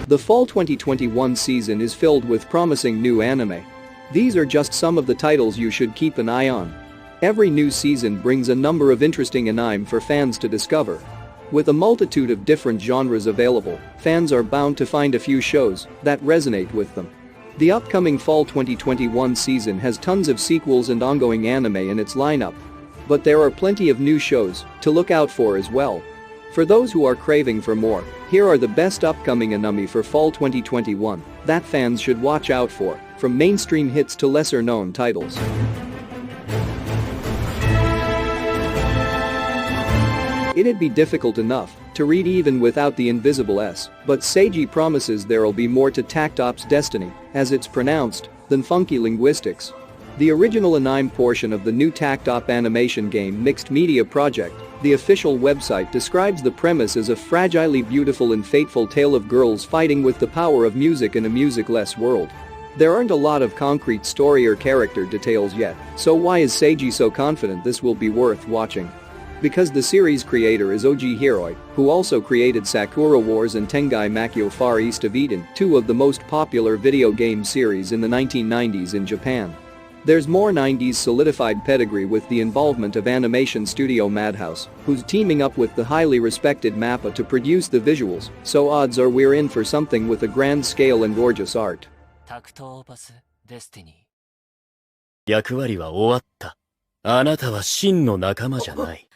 The fall 2021 season is filled with promising new anime. These are just some of the titles you should keep an eye on. Every new season brings a number of interesting anime for fans to discover. With a multitude of different genres available, fans are bound to find a few shows that resonate with them. The upcoming fall 2021 season has tons of sequels and ongoing anime in its lineup. But there are plenty of new shows to look out for as well. For those who are craving for more, here are the best upcoming anime for fall 2021 that fans should watch out for, from mainstream hits to lesser-known titles. It'd be difficult enough to read even without the invisible S, but Seiji promises there'll be more to Takt Op's Destiny, as it's pronounced, than funky linguistics. The original anime portion of the new Takt Op animation game Mixed Media Project, the official website describes the premise as a fragilely beautiful and fateful tale of girls fighting with the power of music in a music-less world. There aren't a lot of concrete story or character details yet, so why is Seiji so confident this will be worth watching? Because the series creator is Oji Hiroi, who also created Sakura Wars and Tengai Makyo Far East of Eden, two of the most popular video game series in the 1990s in Japan. There's more 90s solidified pedigree with the involvement of animation studio Madhouse, who's teaming up with the highly respected MAPPA to produce the visuals, so odds are we're in for something with a grand scale and gorgeous art. Takt Op's Destiny. 役割は終わった。あなたは真の仲間じゃない。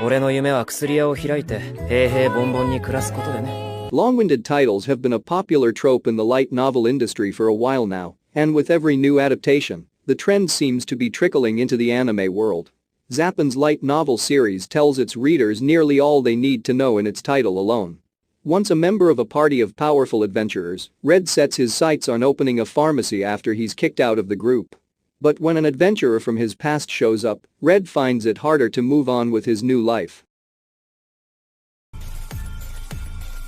俺の夢は薬屋を開いて平々凡々に暮らすことでね。Long-winded titles have been a popular trope in the light novel industry for a while now, and with every new adaptation, the trend seems to be trickling into the anime world. Zappin's light novel series tells its readers nearly all they need to know in its title alone. Once a member of a party of powerful adventurers, Red sets his sights on opening a pharmacy after he's kicked out of the group. But when an adventurer from his past shows up, Red finds it harder to move on with his new life.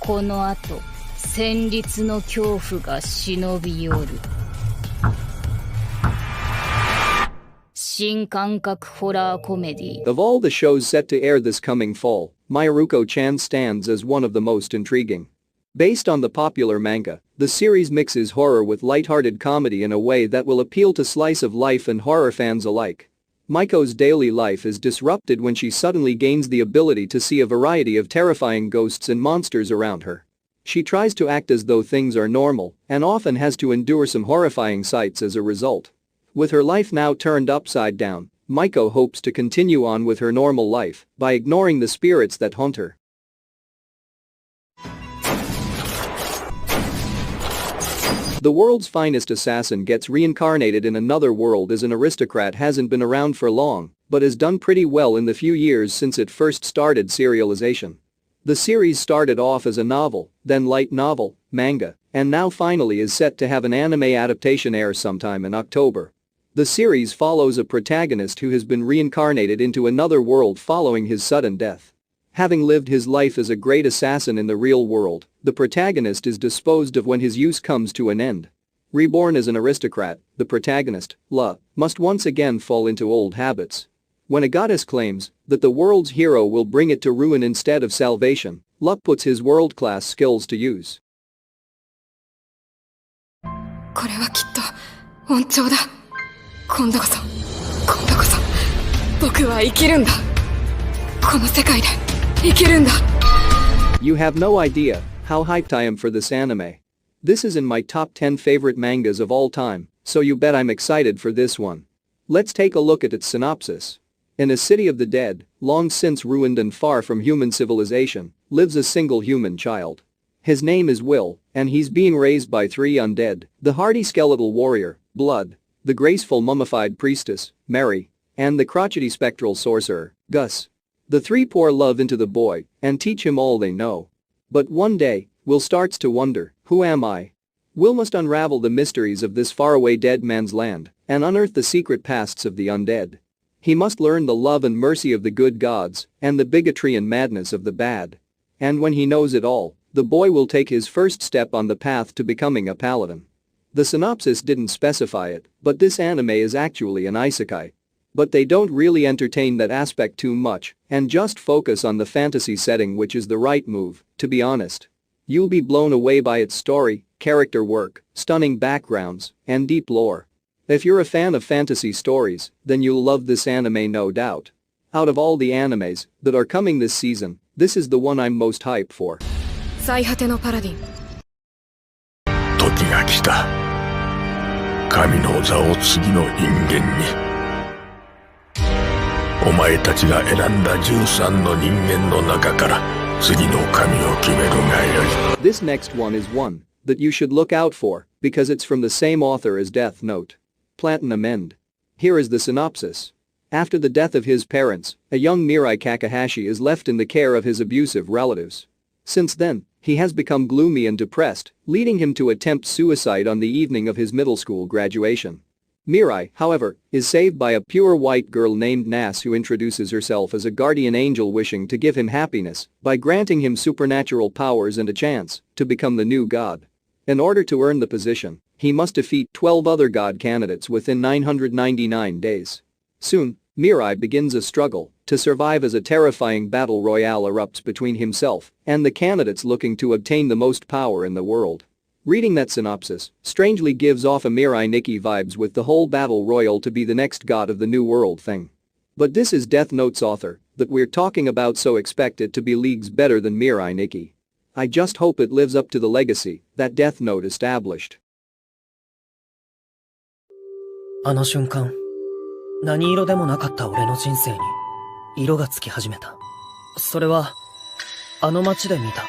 この後、戦慄の恐怖が忍び寄る。新感覚ホラーコメディ。Of all the shows set to air this coming fall, Maruko-chan stands as one of the most intriguing. Based on the popular manga, the series mixes horror with lighthearted comedy in a way that will appeal to slice-of-life and horror fans alike. Maiko's daily life is disrupted when she suddenly gains the ability to see a variety of terrifying ghosts and monsters around her. She tries to act as though things are normal and often has to endure some horrifying sights as a result. With her life now turned upside down, Maiko hopes to continue on with her normal life by ignoring the spirits that haunt her. The world's finest assassin gets reincarnated in another world as an aristocrat hasn't been around for long, but has done pretty well in the few years since it first started serialization. The series started off as a novel, then light novel, manga, and now finally is set to have an anime adaptation air sometime in October. The series follows a protagonist who has been reincarnated into another world following his sudden death. Having lived his life as a great assassin in the real world, the protagonist is disposed of when his use comes to an end. Reborn as an aristocrat, the protagonist, La, must once again fall into old habits. When a goddess claims that the world's hero will bring it to ruin instead of salvation, La puts his world-class skills to use. これはきっと恩寵だ。今度こそ僕は生きるんだ。この世界で。You have no idea how hyped I am for this anime. This is in my top 10 favorite mangas of all time, so you bet I'm excited for this one. Let's take a look at its synopsis. In a city of the dead, long since ruined and far from human civilization, lives a single human child. His name is Will, and he's being raised by three undead, the hardy skeletal warrior, Blood, the graceful mummified priestess, Mary, and the crotchety spectral sorcerer, Gus. The three pour love into the boy and teach him all they know. But one day, Will starts to wonder, who am I? Will must unravel the mysteries of this faraway dead man's land and unearth the secret pasts of the undead. He must learn the love and mercy of the good gods and the bigotry and madness of the bad. And when he knows it all, the boy will take his first step on the path to becoming a paladin. The synopsis didn't specify it, but this anime is actually an isekai. But they don't really entertain that aspect too much and just focus on the fantasy setting, which is the right move, to be honest. You'll be blown away by its story, character work, stunning backgrounds, and deep lore. If you're a fan of fantasy stories, then you'll love this anime no doubt. Out of all the animes that are coming this season, this is the one I'm most hyped for. 最果てのパラディン。時が来た。神の座を次の人間に。お前たちが選んだ13の人間の中から次の神を決めるがよい。This next one is one that you should look out for because it's from the same author as Death Note. Platinum End. Here is the synopsis. After the death of his parents, a young Mirai Kakahashi is left in the care of his abusive relatives. Since then, he has become gloomy and depressed, leading him to attempt suicide on the evening of his middle school graduation. Mirai, however, is saved by a pure white girl named Nas who introduces herself as a guardian angel wishing to give him happiness by granting him supernatural powers and a chance to become the new god. In order to earn the position, he must defeat 12 other god candidates within 999 days. Soon, Mirai begins a struggle to survive as a terrifying battle royale erupts between himself and the candidates looking to obtain the most power in the world. Reading that synopsis strangely gives off a Mirai Nikki vibes with the whole battle royal to be the next god of the new world thing. But this is Death Note's author that we're talking about, so expect it to be leagues better than Mirai Nikki. I just hope it lives up to the legacy that Death Note established. あの瞬間、何色でもなかった俺の人生に色がつき始めた。それは、あの街で見た。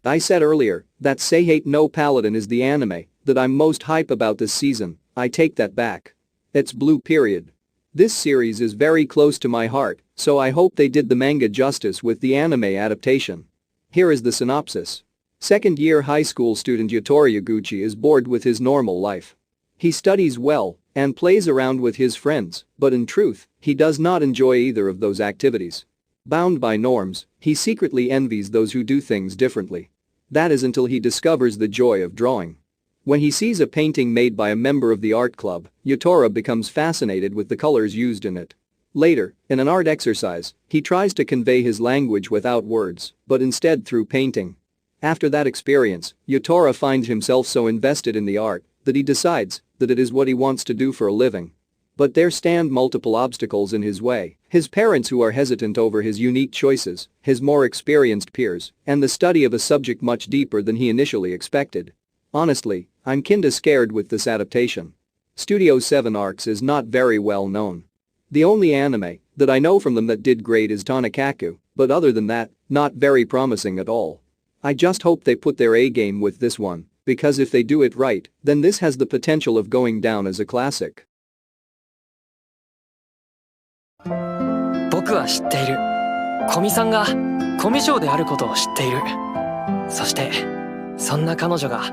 I said earlier that Say Hate No Paladin is the anime that I'm most hype about this season. I take that back. It's blue period. This series is very close to my heart, so I hope they did the manga justice with the anime adaptation. Here is the synopsis. Second-year high school student Yotaro Yaguchi is bored with his normal life. He studies well and plays around with his friends, but in truth, he does not enjoy either of those activities. Bound by norms, he secretly envies those who do things differently. That is until he discovers the joy of drawing. When he sees a painting made by a member of the art club, Yotaro becomes fascinated with the colors used in it. Later, in an art exercise, he tries to convey his language without words, but instead through painting. After that experience, Yotaro finds himself so invested in the art that he decides that it is what he wants to do for a living. But there stand multiple obstacles in his way: his parents who are hesitant over his unique choices, his more experienced peers, and the study of a subject much deeper than he initially expected. Honestly, I'm kinda scared with this adaptation. Studio 7 Arcs is not very well known. The only anime that I know from them that did great is Tonikaku, but other than that, not very promising at all. I just hope they put their A game with this one, because if they do it right, then this has the potential of going down as a classic. 僕は知っている。古見さんがコミュ障であることを知っている。そして、そんな彼女が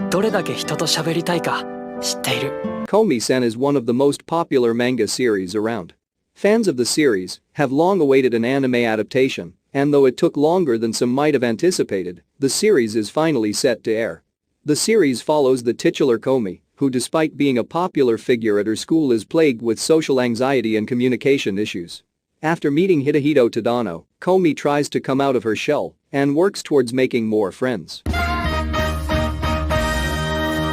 どれだけ人と喋りたいか知っている。Komi-san is one of the most popular manga series around. Fans of the series have long awaited an anime adaptation, and though it took longer than some might have anticipated, the series is finally set to air. The series follows the titular Komi, who despite being a popular figure at her school is plagued with social anxiety and communication issues. After meeting Hidehito Tadano, Komi tries to come out of her shell and works towards making more friends.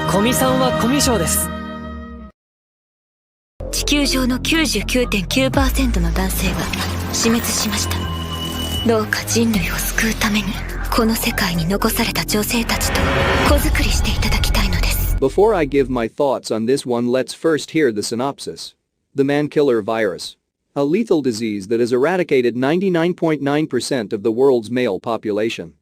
古見さんはコミュ障です。地球上の 99.9% の男性が死滅しました。どうか人類を救うためにこの世界に残された女性たちと子作りしていただきたいのです。 Before I give my thoughts on this one, let's first hear the synopsis. The man-killer virus. A lethal disease that has eradicated 99.9% of the world's male population.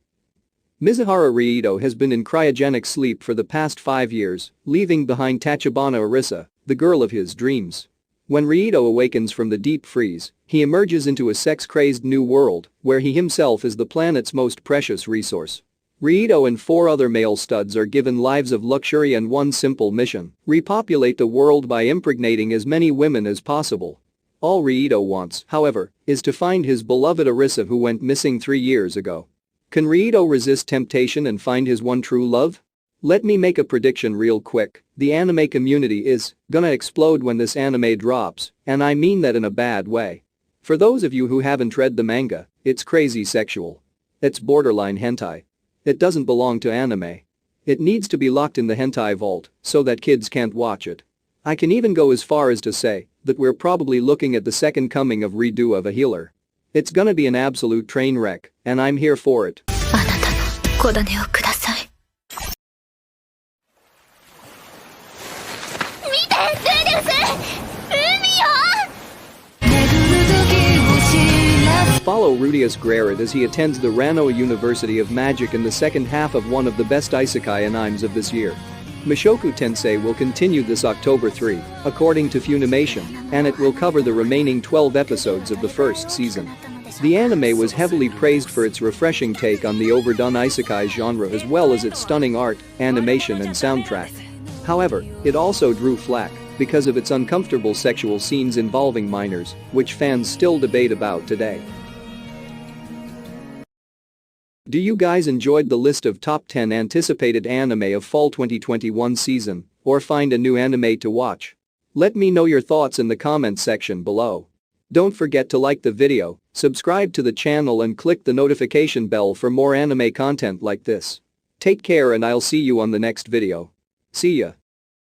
Mizuhara Riito has been in cryogenic sleep for the past 5 years, leaving behind Tachibana Arisa, the girl of his dreams. When Riito awakens from the deep freeze, he emerges into a sex-crazed new world where he himself is the planet's most precious resource. Riito and 4 other male studs are given lives of luxury and one simple mission: repopulate the world by impregnating as many women as possible. All Riito wants, however, is to find his beloved Arisa who went missing 3 years ago. Can Riito resist temptation and find his one true love? Let me make a prediction real quick. The anime community is gonna explode when this anime drops, and I mean that in a bad way. For those of you who haven't read the manga, it's crazy sexual. It's borderline hentai. It doesn't belong to anime. It needs to be locked in the hentai vault so that kids can't watch it. I can even go as far as to say that we're probably looking at the second coming of Redo of a Healer. It's gonna be an absolute train wreck, and I'm here for it. あなたの小種をください。見て、ルーデウス！海よ！ Follow Rudius Grarid as he attends the Rano University of Magic in the second half of one of the best isekai animes of this year. Mushoku Tensei will continue this October 3, according to Funimation, and it will cover the remaining 12 episodes of the first season. The anime was heavily praised for its refreshing take on the overdone isekai genre as well as its stunning art, animation and soundtrack. However, it also drew flack because of its uncomfortable sexual scenes involving minors, which fans still debate about today. Do you guys enjoyed the list of top 10 anticipated anime of fall 2021 season, or find a new anime to watch? Let me know your thoughts in the comments section below. Don't forget to like the video, subscribe to the channel and click the notification bell for more anime content like this. Take care and I'll see you on the next video. See ya.